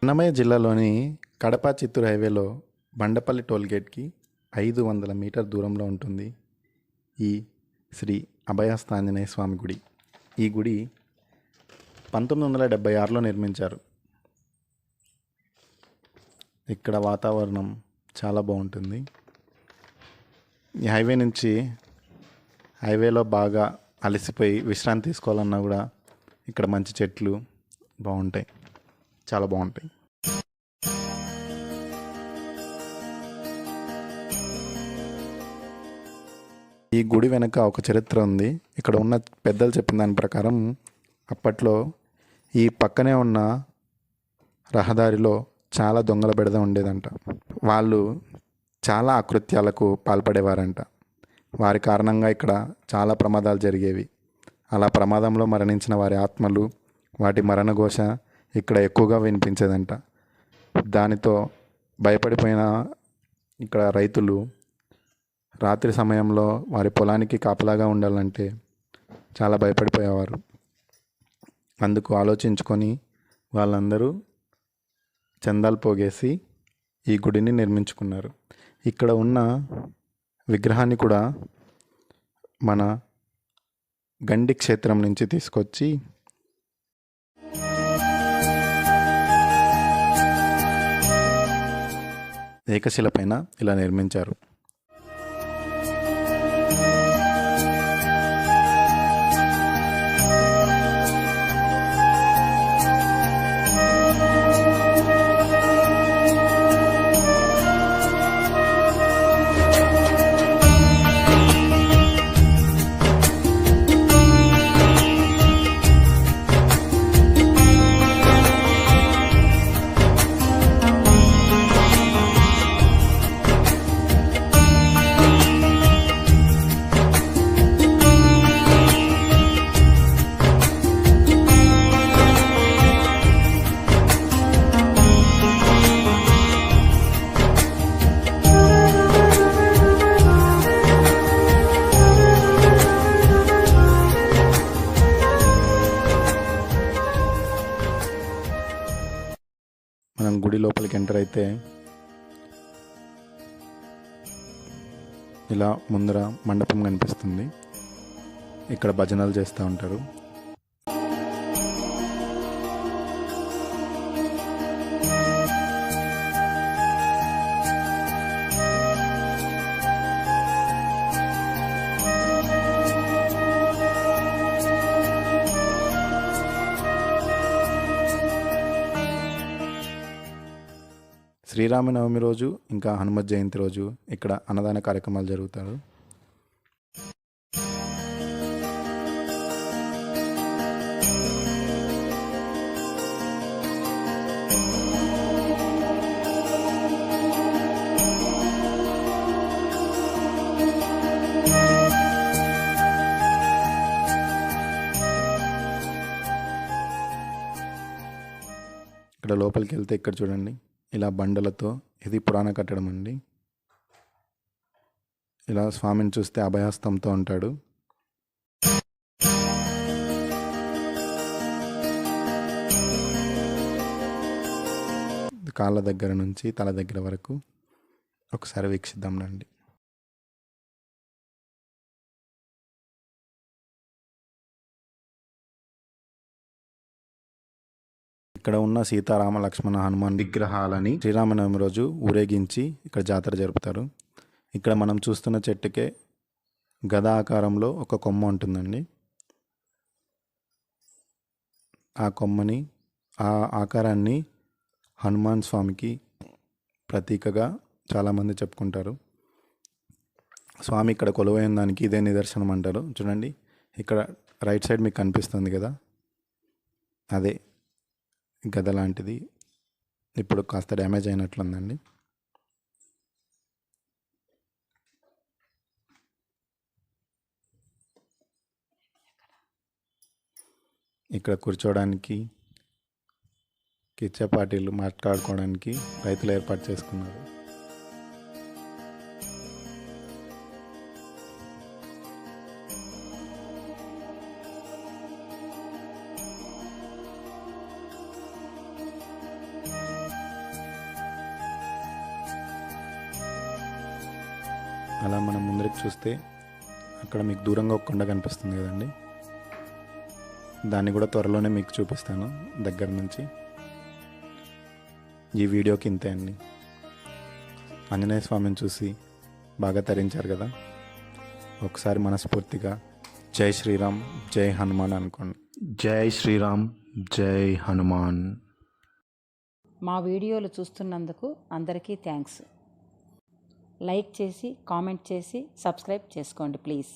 అన్నమయ్య జిల్లాలోని కడప చిత్తూరు హైవేలో బండపల్లి టోల్గేట్కి 500 మీటర్ దూరంలో ఉంటుంది ఈ శ్రీ అభయస్థాంజనేయ స్వామి గుడి. ఈ గుడి 1976లో నిర్మించారు. ఇక్కడ వాతావరణం చాలా బాగుంటుంది. ఈ హైవేలో బాగా అలసిపోయి విశ్రాంతి తీసుకోవాలన్నా కూడా ఇక్కడ మంచి చెట్లు బాగుంటాయి, చాలా బాగుంటాయి. ఈ గుడి వెనక ఒక చరిత్ర ఉంది. ఇక్కడ ఉన్న పెద్దలు చెప్పిన దాని ప్రకారం అప్పట్లో ఈ పక్కనే ఉన్న రహదారిలో చాలా దొంగల బెడద ఉండేదంట. వాళ్ళు చాలా అకృత్యాలకు పాల్పడేవారంట. వారి కారణంగా ఇక్కడ చాలా ప్రమాదాలు జరిగేవి. అలా ప్రమాదంలో మరణించిన వారి ఆత్మలు, వాటి మరణఘోష ఇక్కడ ఎక్కువగా వినిపించేదంట. దానితో భయపడిపోయిన ఇక్కడ రైతులు రాత్రి సమయంలో వారి పొలానికి కాపలాగా ఉండాలంటే చాలా భయపడిపోయేవారు. అందుకు ఆలోచించుకొని వాళ్ళందరూ చందాలు పోగేసి ఈ గుడిని నిర్మించుకున్నారు. ఇక్కడ ఉన్న విగ్రహాన్ని కూడా మన గండి క్షేత్రం నుంచి తీసుకొచ్చి ఏకశిల పైన ఇలా నిర్మించారు. మనం గుడి లోపలికి ఎంటర్ అయితే ఇలా ముందర మండపం కనిపిస్తుంది. ఇక్కడ భజనలు చేస్తూ ఉంటారు. శ్రీరామనవమి రోజు ఇంకా హనుమత్ జయంతి రోజు ఇక్కడ అన్నదాన కార్యక్రమాలు జరుగుతారు. ఇక్కడ లోపలికి వెళ్తే ఇక్కడ చూడండి, ఇలా బండలతో, ఇది పురాణ కట్టడం అండి. ఇలా స్వామిని చూస్తే అభయహస్తంతో ఉంటాడు. కాళ్ళ దగ్గర నుంచి తల దగ్గర వరకు ఒకసారి వీక్షిద్దాం రండి. ఇక్కడ ఉన్న సీతారామ లక్ష్మణ హనుమాన్ విగ్రహాలని శ్రీరామనవమి రోజు ఊరేగించి ఇక్కడ జాతర జరుపుతారు. ఇక్కడ మనం చూస్తున్న చెట్టుకే గద ఆకారంలో ఒక కొమ్మ ఉంటుందండి. ఆ కొమ్మని, ఆ ఆకారాన్ని హనుమాన్ స్వామికి ప్రతీకగా చాలామంది చెప్పుకుంటారు. స్వామి ఇక్కడ కొలువైన దానికి ఇదే నిదర్శనం అంటారు. చూడండి, ఇక్కడ రైట్ సైడ్ మీకు కనిపిస్తుంది కదా, అదే గద లాంటిది. ఇప్పుడు కాస్త డ్యామేజ్ అయినట్లుందండి. ఇక్కడ కూర్చోవడానికి, కిచ్చా పార్టీలు మాట్లాడుకోవడానికి రైతులు ఏర్పాటు చేసుకున్నారు. అలా మనం ముందరికి చూస్తే అక్కడ మీకు దూరంగా ఒక కొండ కనిపిస్తుంది కదండి, దాన్ని కూడా త్వరలోనే మీకు చూపిస్తాను దగ్గర నుంచి. ఈ వీడియోకి ఇంతే అండి. ఆంజనేయ స్వామిని చూసి బాగా తరించారు కదా, ఒకసారి మనస్ఫూర్తిగా జై శ్రీరామ్ జై హనుమాన్ అనుకోండి. జై శ్రీరామ్ జై హనుమాన్. మా వీడియోలు చూస్తున్నందుకు అందరికీ థ్యాంక్స్. లైక్ చేసి కామెంట్ చేసి సబ్స్క్రైబ్ చేసుకోండి ప్లీజ్.